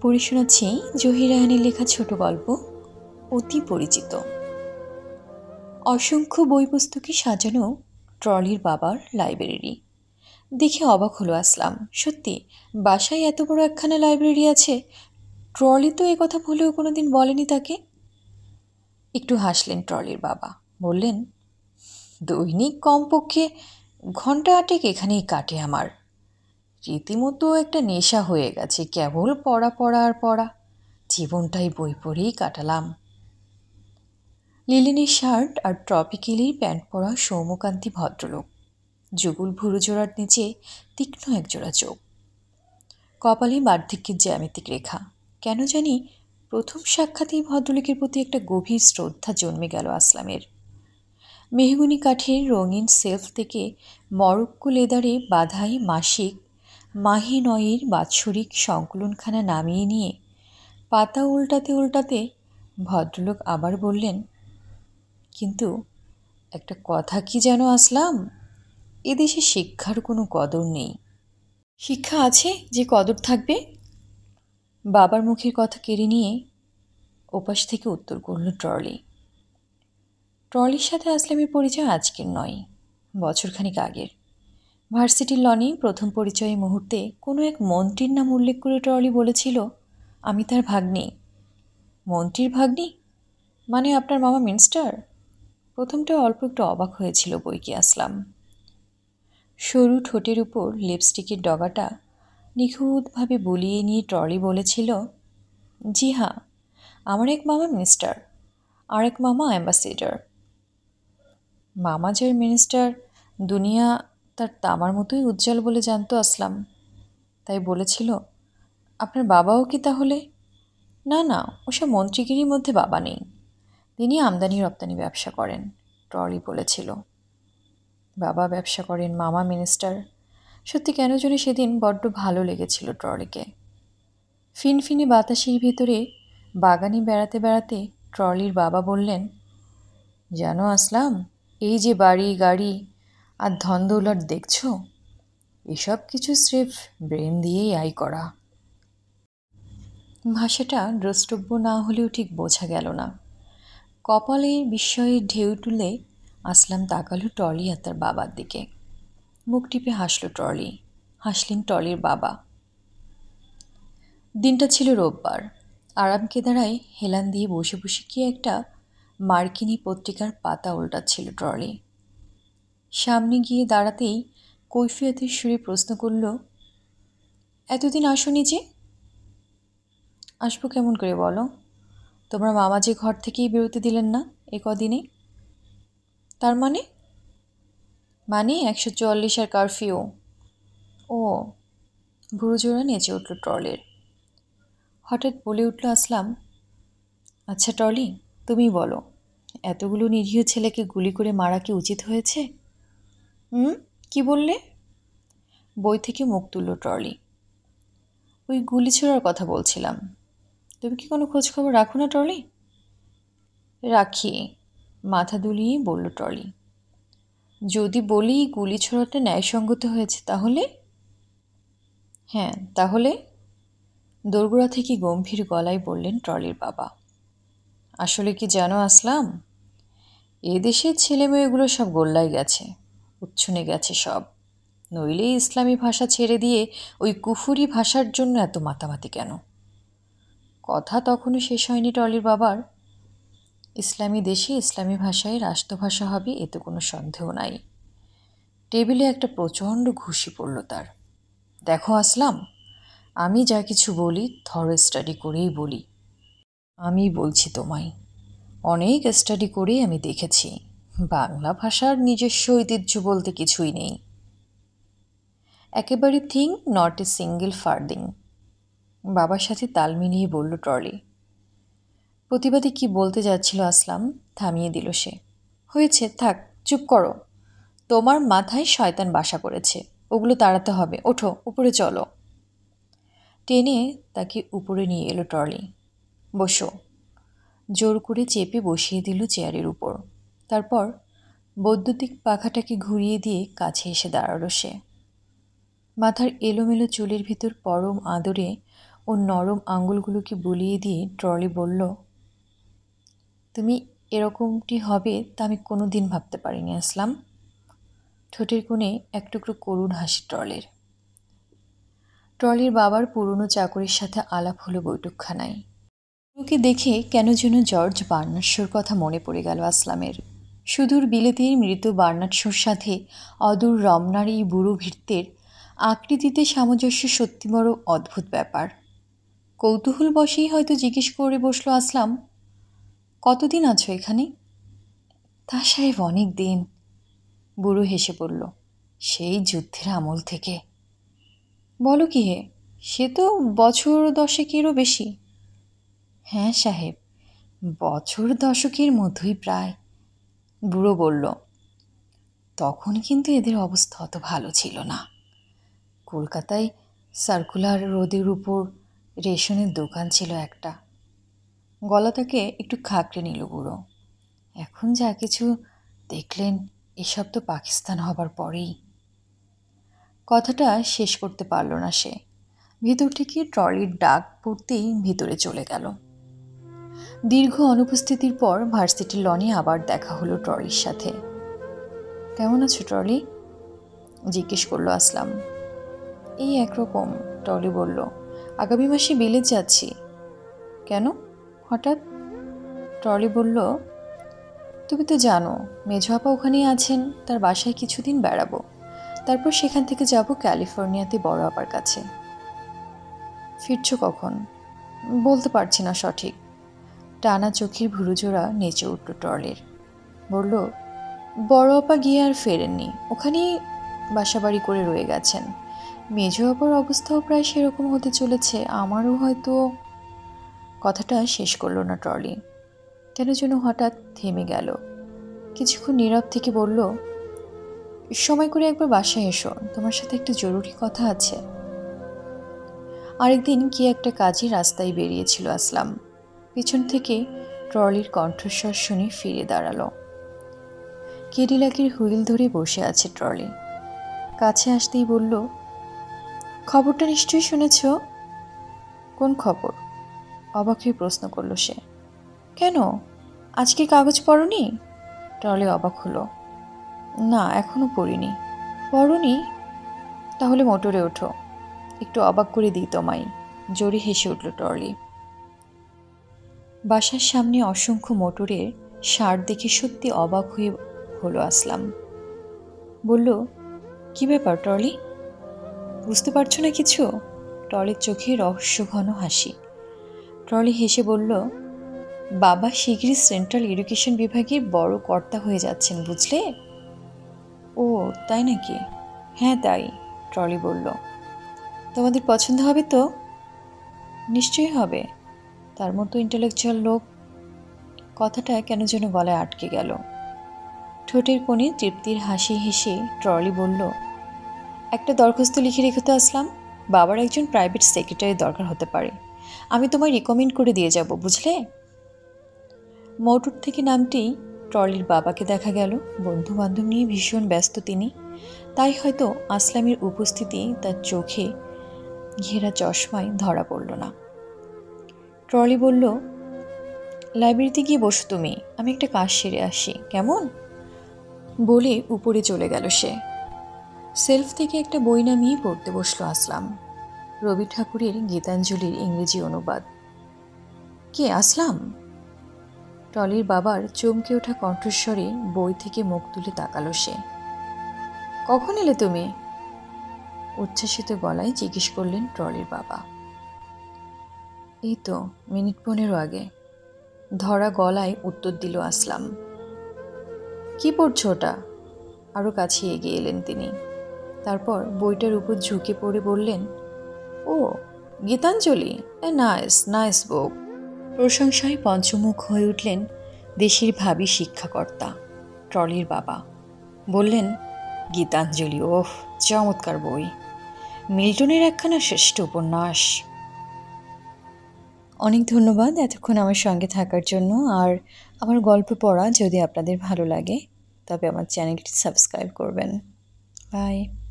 পড়ে শোনাচ্ছি জহির রায়হানের লেখা ছোট গল্প অতি পরিচিত। অসংখ্য বই পুস্তকে সাজানো ট্রলির বাবার লাইব্রেরি দেখে অবাক হলো আসলাম। সত্যি বাসায় এত বড় একখানা লাইব্রেরি আছে, ট্রলি তো কথা ভুলেও কোনোদিন বলেনি তাকে। একটু হাসলেন ট্রলির বাবা, বললেন, দৈনিক কমপক্ষে ঘন্টা আটেক এখানেই কাটে আমার। রীতিমতো একটা নেশা হয়ে গেছে, কেবল পড়া পড়া আর পড়া। জীবনটাই বই পড়েই কাটালাম। লিলেনের শার্ট আর ট্রপিক্যালির প্যান্ট পরা সৌম্যকান্তি ভদ্রলোক, যুগল ভুরুজোড়ার নিচে তীক্ষ্ণ একজোড়া চোখ, কপালে বার্ধক্যের জ্যামিতিক রেখা। কেন জানি প্রথম সাক্ষাতেই ভদ্রলোকের প্রতি একটা গভীর শ্রদ্ধা জন্মে গেল আসলামের। মেহগুনি কাঠের রঙিন সেলফ থেকে মরক্কো লেদারে বাধাই মাসিক মাহে নয়ের বাৎসরিক সংকলনখানা নামিয়ে নিয়ে পাতা উল্টাতে উল্টাতে ভদ্রলোক আবার বললেন, কিন্তু একটা কথা কি যেন আসলাম, এদেশে শিক্ষার কোনো কদর নেই। শিক্ষা আছে যে কদর থাকবে? বাবার মুখের কথা কেড়ে নিয়ে ওপাশ থেকে উত্তর করল ট্রলি। ট্রলির সাথে আসলামের পরিচয় আজকের নয়, বছরখানিক আগের। ভার্সিটির লনে প্রথম পরিচয়ের মুহূর্তে কোনো এক মন্ত্রীর নাম উল্লেখ করে ট্রলি বলেছিল, আমি তার ভাগ্নি। মন্ত্রীর ভাগ্নি? মানে আপনার মামা মিনিস্টার? প্রথমটা অল্প একটু অবাক হয়েছিল বইকি আসলাম। সরু ঠোঁটের উপর লিপস্টিকের ডগাটা নিখুঁতভাবে বুলিয়ে নিয়ে ট্রলি বলেছিল, জি হ্যাঁ, আমার এক মামা মিনিস্টার আর এক মামা অ্যাম্বাসেডর। মামা যার মিনিস্টার, দুনিয়া তার তামার মতোই উজ্জ্বল বলে জানতো আসলাম। তাই বলেছিল, আপনার বাবাও কি তাহলে? না না, ওসব মন্ত্রীগিরির মধ্যে বাবা নেই, তিনি আমদানি রপ্তানি ব্যবসা করেন, ট্রলি বলেছিল। বাবা ব্যবসা করেন, মামা মিনিস্টার। সত্যি কেন জানি সেদিন বড্ড ভালো লেগেছিল ট্রলিকে। ফিনফিনে বাতাসের ভেতরে বাগানে বেড়াতে বেড়াতে ট্রলির বাবা বললেন, জানো আসলাম, এই যে বাড়ি গাড়ি আর ধন দৌলত দেখছো, এসব কিছু স্রেফ ব্রেন দিয়েই আয় করা। ভাষাটা দ্রষ্টব্য না হলেও ঠিক বোঝা গেল না। কপালে বিস্ময়ের ঢেউ তুলে আসলাম তাকালো ট্রলি আর তার বাবার দিকে। মুখ টিপে হাসল ট্রলি, হাসলেন ট্রলির বাবা। দিনটা ছিল রোববার। আরাম কেদারায় হেলান দিয়ে বসে বসে কি একটা মার্কিনী পত্রিকার পাতা উল্টাচ্ছিল ট্রলি। সামনে গিয়ে দাঁড়াতেই কৈফিয়তের সুরে প্রশ্ন করল, এতদিন আসনি যে? আসবো কেমন করে বলো? তোমরা মামা যে ঘর থেকেই বেরোতে দিলেন না এ কদিনে। তার মানে? 144 আর কারফিউ। ও, ভুরুজোড়া নেচে উঠল ট্রলের। হঠাৎ বলে উঠল আসলাম, আচ্ছা ট্রলি, তুমি বলো, এতগুলো নিরীহ ছেলেকে গুলি করে মারা কি উচিত হয়েছে? কি বললে? বই থেকে মুখ তুলল ট্রলি। ওই গুলি ছোড়ার কথা বলছিলাম। তুমি কি কোনো খোঁজখবর রাখো না ট্রলি? রাখি, মাথা দুলিয়ে বলল ট্রলি। যদি বলি গুলি ছোড়াটা ন্যায়সঙ্গত হয়েছে তাহলে? হ্যাঁ, তাহলে? দোরগোড়া থেকে গম্ভীর গলায় বললেন ট্রলির বাবা। আসলে কি জানো আসলাম, এদেশের ছেলেমেয়েগুলো সব গোল্লায় গেছে, উচ্ছনে গেছে সব। নইলে ইসলামী ভাষা ছেড়ে দিয়ে ওই কুফুরি ভাষার জন্য এত মাতামাতি কেন? কথা তখনও শেষ হয়নি ট্রলির বাবার। ইসলামী দেশে ইসলামী ভাষায় রাষ্ট্রভাষা হবে এতে কোনো সন্দেহ নাই। টেবিলে একটা প্রচণ্ড ঘুষি পড়ল তার। দেখো আসলাম, আমি যা কিছু বলি থরো স্টাডি করেই বলি। আমি বলছি তোমায়, অনেক স্টাডি করেই আমি দেখেছি বাংলা ভাষার নিজস্ব ঐতিহ্য বলতে কিছুই নেই। একেবারে thing not a single farthing. বাবার সাথে তাল মিলিয়ে বলল ট্রলি। প্রতিবাদী কি বলতে যাচ্ছিল আসলাম, থামিয়ে দিল সে। হয়েছে, থাক, চুপ করো। তোমার মাথায় শয়তান বাসা করেছে, ওগুলো তাড়াতে হবে। ওঠো, উপরে চলো। টেনে তাকে উপরে নিয়ে এলো ট্রলি। বসো। জোর করে চেপে বসিয়ে দিল চেয়ারের উপর। তারপর বৈদ্যুতিক পাখাটাকে ঘুরিয়ে দিয়ে কাছে এসে দাঁড়ালো সে। মাথার এলোমেলো চুলের ভিতর পরম আদরে ওর নরম আঙুলগুলোকে বুলিয়ে দিয়ে ট্রলি বলল, তুমি এরকমটি হবে তা আমি কোনো দিন ভাবতে পারিনি আসলাম। ঠোঁটের কোণে এক টুকরো করুণ হাসি ট্রলির। ট্রলির বাবার পুরনো চাকরির সাথে আলাপ হলো বৈঠকখানায়। ওকে দেখে কেন যেন জর্জ বার্নার্ডশোর কথা মনে পড়ে গেল আসলামের। সুদূর বিলেতের মৃত বার্নার্ডশোর সাথে অদূর রমনার এই বুড়ো ভৃত্যের আকৃতিতে সামঞ্জস্য সত্যি বড় অদ্ভুত ব্যাপার। কৌতূহল বশেই হয়তো জিজ্ঞেস করে বসলো আসলাম, কতদিন আছো এখানে? তা সাহেব অনেক দিন। বুড়ো হেসে বলল, সেই যুদ্ধের আমল থেকে। বলো কি হে, সে তো বছর দশেকেরও বেশি। হ্যাঁ সাহেব, বছর দশকের মধ্যেই প্রায়। বুড়ো বলল, তখন কিন্তু এদের অবস্থা অত ভালো ছিল না। কলকাতায় সার্কুলার রোডের উপর রেশনের দোকান ছিল একটা। গলাটাকে একটু খাকড়ে নিল বুড়ো। এখন যা কিছু দেখলেন, এসব তো পাকিস্তান হবার পরেই। কথাটা শেষ করতে পারল না সে। ভিতর থেকে ট্রলির ডাক পড়তেই ভিতরে চলে গেল। দীর্ঘ অনুপস্থিতির পর ভার্সিটির লনে আবার দেখা হলো ট্রলির সাথে। কেমন আছো ট্রলি? জিজ্ঞেস করলো আসলাম। এই একরকম, ট্রলি বলল। আগামী মাসে বিলেত যাচ্ছি। কেন হঠাৎ? ট্রলি বলল, তুমি তো জানো মেজো আপা ওখানেই আছেন, তার বাসায় কিছুদিন বেড়াবো, তারপর সেখান থেকে যাব ক্যালিফোর্নিয়াতে বড় আপার কাছে। ফিরছো কখন? বলতে পারছি না সঠিক। টানা চোখের ভুরুজোড়া নেচে উঠল ট্রলির। বলল, বড় আপা গিয়ে আর ফেরেননি, ওখানেই বাসাবাড়ি করে রয়ে গেছেন। মেজো আপার অবস্থাও প্রায় সেরকম হতে চলেছে, আমারও হয়তো। কথাটা শেষ করলো না ট্রলি। কেন যেন হঠাৎ থেমে গেল। কিছুক্ষণ নীরব থেকে বলল, সময় করে একবার বাসায় এসো, তোমার সাথে একটা জরুরি কথা আছে। আরেকদিন কি একটা কাজে রাস্তায় বেরিয়েছিল আসলাম। পিছন থেকে ট্রলির কণ্ঠস্বর শুনে ফিরে দাঁড়ালো। কেডিলাকের হুইল ধরে বসে আছে ট্রলি। কাছে আসতেই বলল, খবরটা নিশ্চয়ই শুনেছ? কোন খবর? অবাক হয়ে প্রশ্ন করল সে। কেন, আজকে কাগজ পড়নি? ট্রলি অবাক হলো। না, এখনো পড়িনি। পড়নি? তাহলে মোটরে ওঠো, একটু অবাক করে দিই তোমায়। জোরে হেসে উঠল ট্রলি। বাসার সামনে অসংখ্য মোটরের সার দেখে সত্যি অবাক হয়ে হলো আসলাম। বলল, কি ব্যাপার ট্রলি? বুঝতে পারছো না কিছু? ট্রলির চোখে রহস্যঘন হাসি। ট্রলি হেসে বলল, বাবা শিগগিরই সেন্ট্রাল এডুকেশন বিভাগের বড় কর্তা হয়ে যাচ্ছেন, বুঝলে? ও তাই নাকি? হ্যাঁ তাই, ট্রলি বলল। তোমাদের পছন্দ হবে তো? নিশ্চয়ই হবে, তার মতো ইন্টেলেকচুয়াল লোক। কথাটা কেন যেন গলায় আটকে গেল। ঠোঁটের কোণে তৃপ্তির হাসি হেসে ট্রলি বলল, একটা দরখাস্ত লিখে রেখে তো আসলাম, বাবার একজন প্রাইভেট সেক্রেটারি দরকার হতে পারে, আমি তোমায় রিকমেন্ড করে দিয়ে যাব, বুঝলে? মোটর থেকে নামতেই ট্রলির বাবাকে দেখা গেল। বন্ধু বান্ধব নিয়ে ভীষণ ব্যস্ত তিনি, তাই হয়তো আসলামের উপস্থিতি তার চোখে ঘেরা চশমায় ধরা পড়ল না। ট্রলি বলল, লাইব্রেরিতে গিয়ে বসো তুমি, আমি একটা কাজ সেরে আসি, কেমন? বলে উপরে চলে গেল সে। সেলফ থেকে একটা বই নামিয়ে পড়তে বসলো আসলাম। রবি ঠাকুরের গীতাঞ্জলির ইংরেজি অনুবাদ। কে আসলাম? ট্রলির বাবার চমকে ওঠা কণ্ঠস্বরে বই থেকে মুখ তুলে তাকালো সে। কখন এলে তুমি? উচ্ছ্বাসিত গলায় জিজ্ঞেস করলেন ট্রলির বাবা। এই তো মিনিট 15 আগে, ধরা গলায় উত্তর দিল আসলাম। কি পড়ছো ওটা? আরও কাছে এগিয়ে এলেন তিনি। তারপর বইটার উপর ঝুঁকে পড়ে বললেন, ও গীতাঞ্জলি, এ নাইস নাইস বুক। প্রশংসায় পঞ্চমুখ হয়ে উঠলেন দেশের ভাবী শিক্ষাকর্তা ট্রলির বাবা। বললেন, গীতাঞ্জলি, ওহ চমৎকার বই, মিল্টনের একখানা শ্রেষ্ঠ উপন্যাস। অনেক ধন্যবাদ এতক্ষণ আমার সঙ্গে থাকার জন্য। আর আমার গল্প পড়া যদি আপনাদের ভালো লাগে তবে আমার চ্যানেলটি সাবস্ক্রাইব করবেন। বাই।